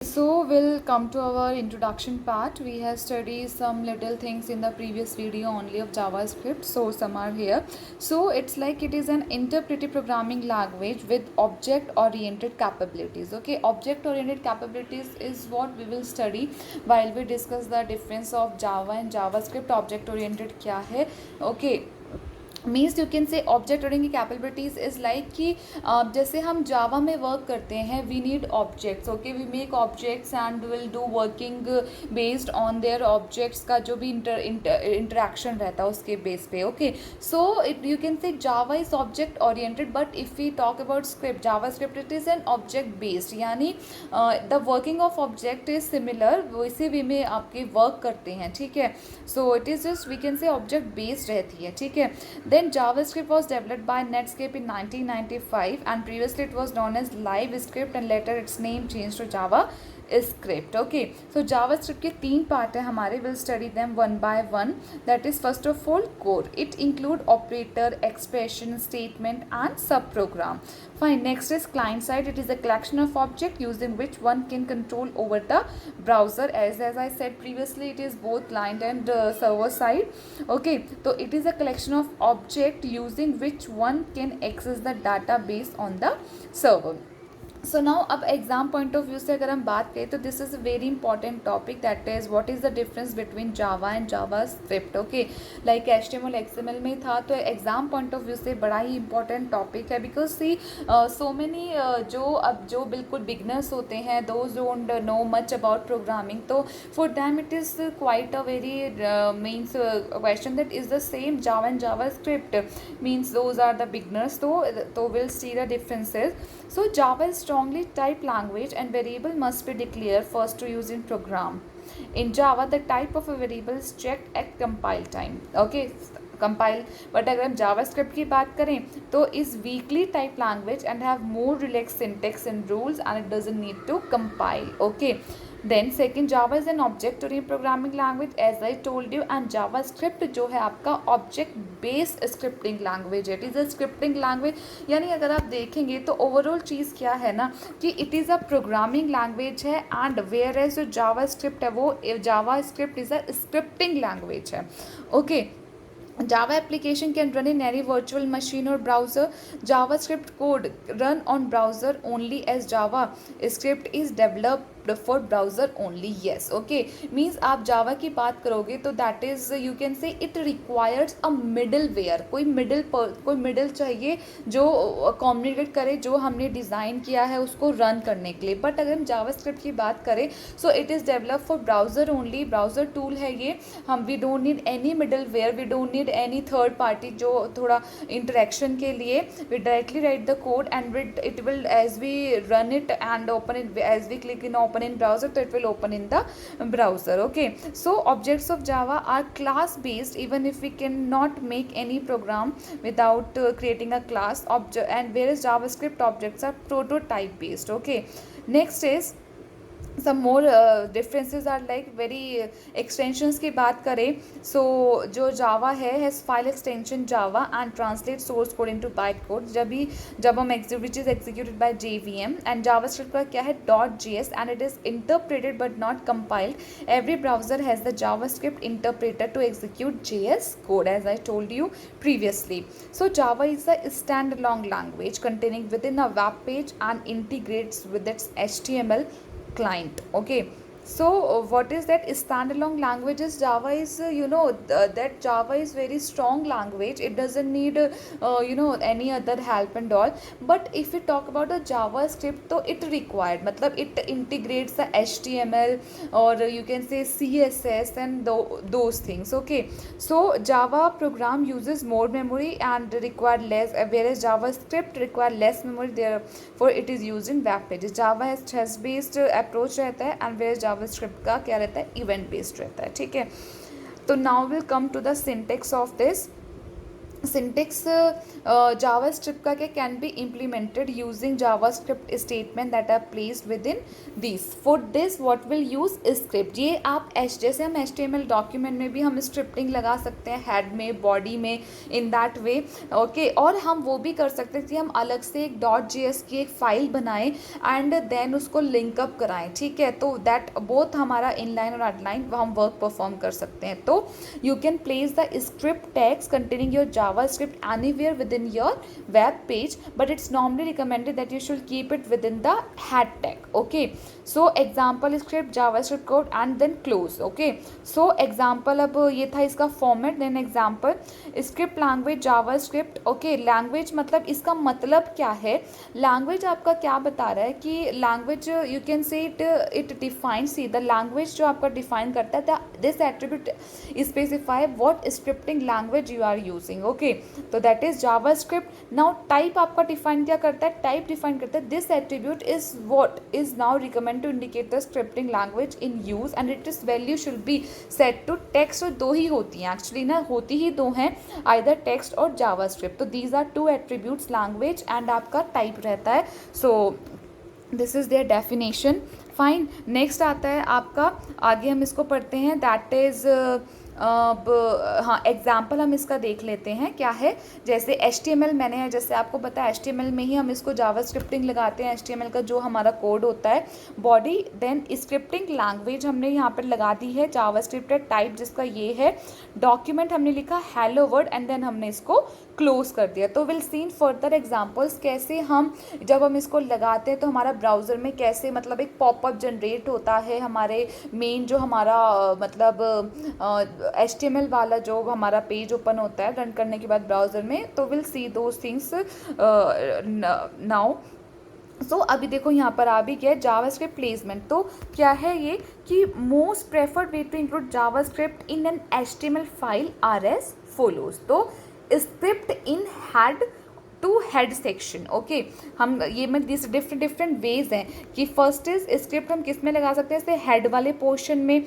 So we'll come to our introduction part. We have studied some little things in the previous video only of JavaScript. So some are here. So it's like it is an interpretive programming language with object-oriented capabilities. Okay, object-oriented capabilities is what we will study while we discuss the difference of Java and JavaScript. Object-oriented क्या है? Okay. Means you can say object oriented की capabilities is like कि जैसे हम Java में work करते हैं we need objects okay we make objects and will do working based on their objects का जो भी इंटरेक्शन रहता है उसके बेस पे okay so it you can say Java is object oriented but if we talk about script Java script it is an object based यानी the working of object is similar वैसे way में आपके work करते हैं ठीक है so it is just we can say object based रहती है ठीक है. Then JavaScript was developed by Netscape in 1995 and previously it was known as LiveScript and later its name changed to JavaScript. Okay, so JavaScript के तीन part है हमारे we'll study them one by one. That is first of all core. It include operator, expression, statement and subprogram. Fine. Next is client side. It is a collection of object using which one can control over the browser. As I said previously, it is both client and server side. Okay, so it is a collection of object using which one can access the database on the server. So now अब exam point of view से अगर हम बात करें तो this is a very important topic that is what is the difference between Java and Java script okay like HTML XML में था तो एग्जाम पॉइंट ऑफ व्यू से बड़ा ही इंपॉर्टेंट टॉपिक है बिकॉज सी सो मैनी जो बिल्कुल beginners होते हैं those don't know much about programming तो for them it is quite a very means question that is the same Java and JavaScript means those are the beginners तो will see the differences so Java is strongly typed language and variable must be declared first to use in program. In Java, the type of a variable is checked at compile time. Okay, compile. But अगर हम JavaScript की बात करें तो is weakly typed language and have more relaxed syntax and rules and it doesn't need to compile. Okay. Then second Java is an object oriented programming language as I told you and JavaScript जो है आपका object based scripting language है. It is a scripting language यानी अगर आप देखेंगे तो overall चीज़ क्या है ना कि it is a programming language है एंड वेयर एज जो JavaScript है वो JavaScript is a scripting language है okay. Java application can run in any virtual machine or browser. JavaScript code run on browser only as JavaScript is developed for browser only yes okay means आप Java की बात करोगे तो that is you can say it requires a middleware कोई middle चाहिए जो communicate करे जो हमने डिज़ाइन किया है उसको रन करने के लिए बट अगर हम जावा स्क्रिप्ट की बात करें so it is develop for browser only browser tool है ये हम we don't need any middleware we don't need any third party जो थोड़ा इंटरेक्शन के लिए we directly write the code and it will as we run it and open it as we click in open in browser so it will open in the browser okay so objects of Java are class based even if we cannot make any program without creating a class object and whereas JavaScript objects are prototype based okay next is some more differences are like very extensions की बात करें so जो Java है has file extension Java and translate source code into bytecode जब हम which is executed by JVM and JavaScript का क्या है .js and it is interpreted but not compiled every browser has the JavaScript interpreter to execute JS code as I told you previously so Java is a standalone language containing within a web page and integrates with its HTML client okay so what is that standalone languages Java is that Java is very strong language it doesn't need any other help and all but if we talk about the JavaScript तो it required मतलब it integrates the HTML or you can say CSS and those things okay so Java program uses more memory and require less whereas JavaScript require less memory therefore it is used in web pages Java has test based approach रहता है and whereas JavaScript का क्या रहता है event based रहता है ठीक है तो now will come to the syntax of this syntax JavaScript का क्या can be implemented using JavaScript statement that are placed within this for this what will use script. ये आप जैसे हम HTML डॉक्यूमेंट में भी हम स्क्रिप्टिंग लगा सकते हैं हेड में बॉडी में इन दैट वे ओके। और हम वो भी कर सकते हैं कि हम अलग से एक .js की एक फाइल बनाएं एंड देन उसको लिंकअप कराएं, ठीक है। तो दैट बोथ हमारा इनलाइन और आउटलाइन हम वर्क परफॉर्म कर सकते हैं। तो you can place the script text containing your JavaScript anywhere within your web page, but it's normally recommended that you should keep it within the head tag, okay। So example script JavaScript code and then close, okay। So example अब ये था इसका format, then example script language JavaScript, okay। language मतलब इसका मतलब क्या है, language आपका क्या बता रहा है कि language you can say it defines, see the language जो आपका define करता है this attribute specify what scripting language you are using, okay। तो that is JavaScript। now type आपका define क्या करता है, type define करता है this attribute is what is now recommended to indicate the scripting language in use and its value should be set to text। और दो ही होती हैं एक्चुअली ना, होती ही दो हैं either text और JavaScript। तो these are two attributes language and आपका type रहता है। so this is their definition fine. Next आता है आपका, आगे हम इसको पढ़ते हैं दैट इज़ हाँ एग्जाम्पल हम इसका देख लेते हैं क्या है। जैसे HTML मैंने जैसे आपको पता है HTML में ही हम इसको जावा स्क्रिप्टिंग लगाते हैं, HTML का जो हमारा कोड होता है बॉडी, देन स्क्रिप्टिंग लैंग्वेज हमने यहाँ पर लगा दी है जावा स्क्रिप्ट टाइप जिसका ये है, डॉक्यूमेंट हमने लिखा हेलो वर्ड एंड देन हमने इसको क्लोज कर दिया। तो विल सीन फर्दर एग्जांपल्स कैसे हम जब हम इसको लगाते हैं तो हमारा ब्राउज़र में कैसे मतलब एक पॉपअप जनरेट होता है हमारे मेन जो हमारा मतलब HTML वाला जो हमारा पेज ओपन होता है रन करने के बाद ब्राउज़र में। तो will see those things now. So अभी देखो यहाँ पर आ भी गया जावास्क्रिप्ट प्लेसमेंट। तो क्या है ये कि most preferred way to include JavaScript in an HTML file are as follows. तो script in head to head section, okay. हम ये में डिफरेंट वेज हैं कि फर्स्ट इज स्क्रिप्ट हम किस में लगा सकते हैं, जैसे हेड वाले पोर्शन में,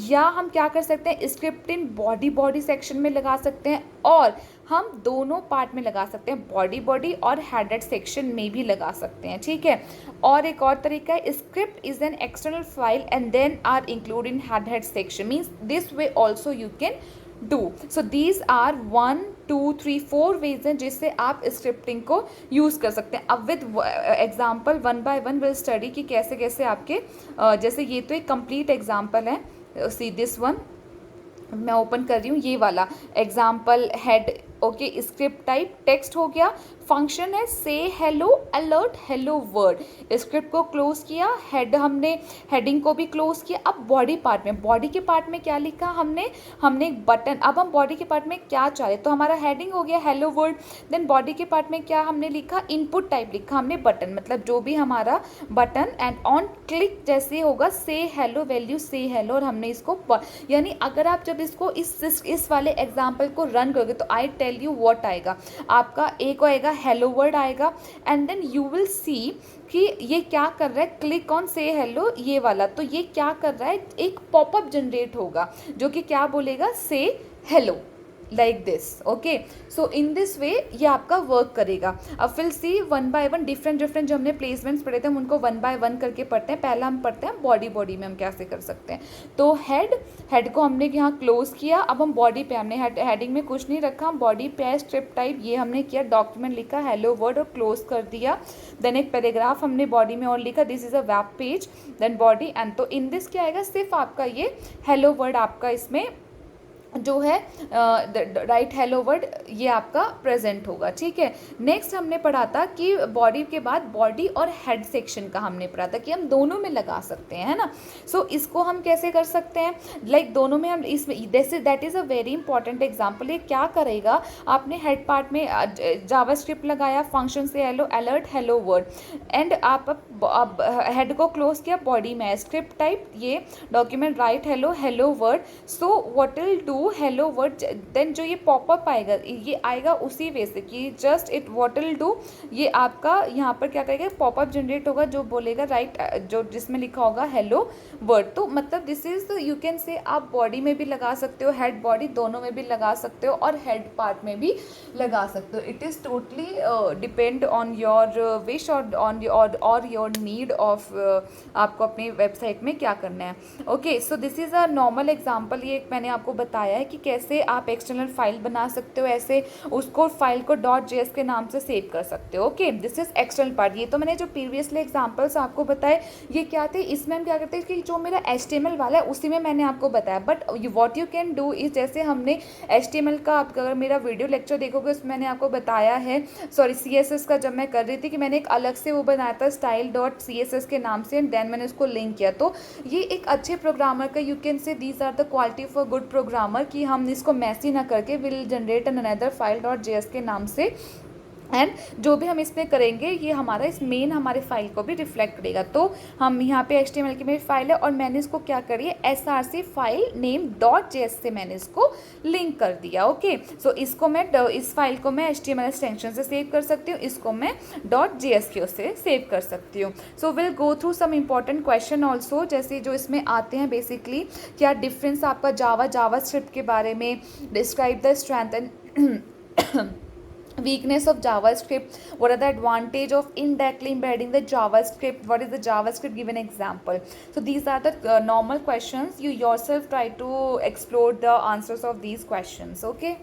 या हम क्या कर सकते हैं स्क्रिप्ट इन बॉडी सेक्शन में लगा सकते हैं, और हम दोनों पार्ट में लगा सकते हैं बॉडी और हेडेड सेक्शन में भी लगा सकते हैं, ठीक है। और एक और तरीका है script is an external file and then are include in head section, means this way also you can do. So these are 1 2 3 4 ways हैं जिससे आप स्क्रिप्टिंग को यूज़ कर सकते हैं। अब with example 1 by 1 will study कि कैसे कैसे आपके जैसे ये तो एक कंप्लीट एग्जाम्पल है, सी दिस वन मैं ओपन कर रही हूँ ये वाला example head, okay. Script type text हो गया, फंक्शन है से hello alert hello word, script को क्लोज किया, हेड हमने हेडिंग को भी क्लोज किया। अब बॉडी पार्ट में, बॉडी के पार्ट में क्या लिखा हमने एक बटन। अब हम बॉडी के पार्ट में क्या चाहे, तो हमारा हेडिंग हो गया हेलो वर्ड, देन बॉडी के पार्ट में क्या हमने लिखा इनपुट टाइप लिखा हमने बटन, मतलब जो भी हमारा बटन, एंड ऑन क्लिक जैसे होगा से हेलो वैल्यू से हेलो, और हमने इसको यानी अगर आप जब इसको इस वाले एग्जाम्पल को रन करोगे तो आई टेल यू व्हाट आएगा, आपका एक आएगा हेलो वर्ड आएगा, and then you will see कि ये क्या कर रहा है क्लिक ऑन से हेलो ये वाला, तो ये क्या कर रहा है एक पॉपअप जनरेट होगा जो कि क्या बोलेगा से hello like this, okay. So in this way ये आपका वर्क करेगा। अब फिर सी 1 by 1 डिफरेंट जो हमने प्लेसमेंट्स पढ़े थे हम उनको 1 by 1 करके पढ़ते हैं। पहला हम पढ़ते हैं बॉडी में हम कैसे कर सकते हैं। तो हेड को हमने यहाँ क्लोज किया, अब हम बॉडी पे हमने हेडिंग में कुछ नहीं रखा, हम बॉडी पे स्क्रिप्ट टाइप ये हमने किया, डॉक्यूमेंट लिखा हेलो वर्ड और क्लोज कर दिया। देन एक पैराग्राफ हमने बॉडी में और लिखा this is a web page, then body end, तो इन दिस क्या आएगा सिर्फ आपका ये हेलो वर्ड आपका इसमें जो है राइट हेलो वर्ड ये आपका प्रेजेंट होगा, ठीक है। नेक्स्ट हमने पढ़ा था कि बॉडी के बाद बॉडी और हेड सेक्शन का हमने पढ़ा था कि हम दोनों में लगा सकते हैं, है ना। सो इसको हम कैसे कर सकते हैं, लाइक दोनों में हम इसमें that is a very important example. ये क्या करेगा, आपने हेड पार्ट में जावास्क्रिप्ट लगाया, फंक्शन से hello alert hello world, and आप हेड को क्लोज किया, बॉडी में स्क्रिप्ट टाइप ये document write hello world. So what will do to hello world, then जो ये पॉपअप आएगा ये आएगा उसी वे से कि just it what will do, ये आपका यहाँ पर क्या करेगा, पॉपअप जनरेट होगा जो बोलेगा राइट, जो जिसमें लिखा होगा हेलो वर्ड। तो मतलब दिस इज यू कैन से आप बॉडी में भी लगा सकते हो, हेड बॉडी दोनों में भी लगा सकते हो और हेड पार्ट में भी लगा सकते हो। It is totally depend on your wish और ऑन और योर नीड ऑफ आपको अपनी वेबसाइट में क्या करना है। Okay, so this is a normal example, ये मैंने आपको बताया है कि कैसे आप एक्सटर्नल फाइल बना सकते हो, ऐसे उसको फाइल को .js के नाम से सेव कर सकते हो। Okay, this is external part. ये तो मैंने जो प्रीवियसली एग्जांपल्स आपको बताए ये क्या थे, इसमें हम क्या करते हैं कि जो मेरा HTML वाला है उसी में मैंने आपको बताया, but what you can do is जैसे हमने HTML का, आप अगर मेरा वीडियो लेक्चर देखोगे उसमें मैंने आपको बताया है, सॉरी CSS का जब मैं कर रही थी कि मैंने एक अलग से वो बनाया था style.css के नाम से, एंड देन मैंने उसको लिंक किया। तो ये एक अच्छे प्रोग्रामर का, you can say these are the quality for good programmer, कि हम इसको मैसी ना करके will generate an another file .js के नाम से, एंड जो भी हम इसमें करेंगे ये हमारा इस मेन हमारे फाइल को भी रिफ्लेक्ट करेगा। तो हम यहाँ पे HTML की मेरी फाइल है और मैंने इसको क्या करी है, src फाइल नेम .js से मैंने इसको लिंक कर दिया। ओके, सो इसको मैं इस फाइल को मैं HTML एक्सटेंशन से सेव कर सकती हूँ, इसको मैं .js के से सेव कर सकती हूँ। So will go through some important question also, जैसे जो इसमें आते हैं बेसिकली क्या डिफरेंस आपका जावास्क्रिप्ट के बारे में, describe the strength and weakness of JavaScript, what are the advantage of indirectly embedding the JavaScript, what is the JavaScript, give an example. So these are the normal questions, you yourself try to explore the answers of these questions. Okay.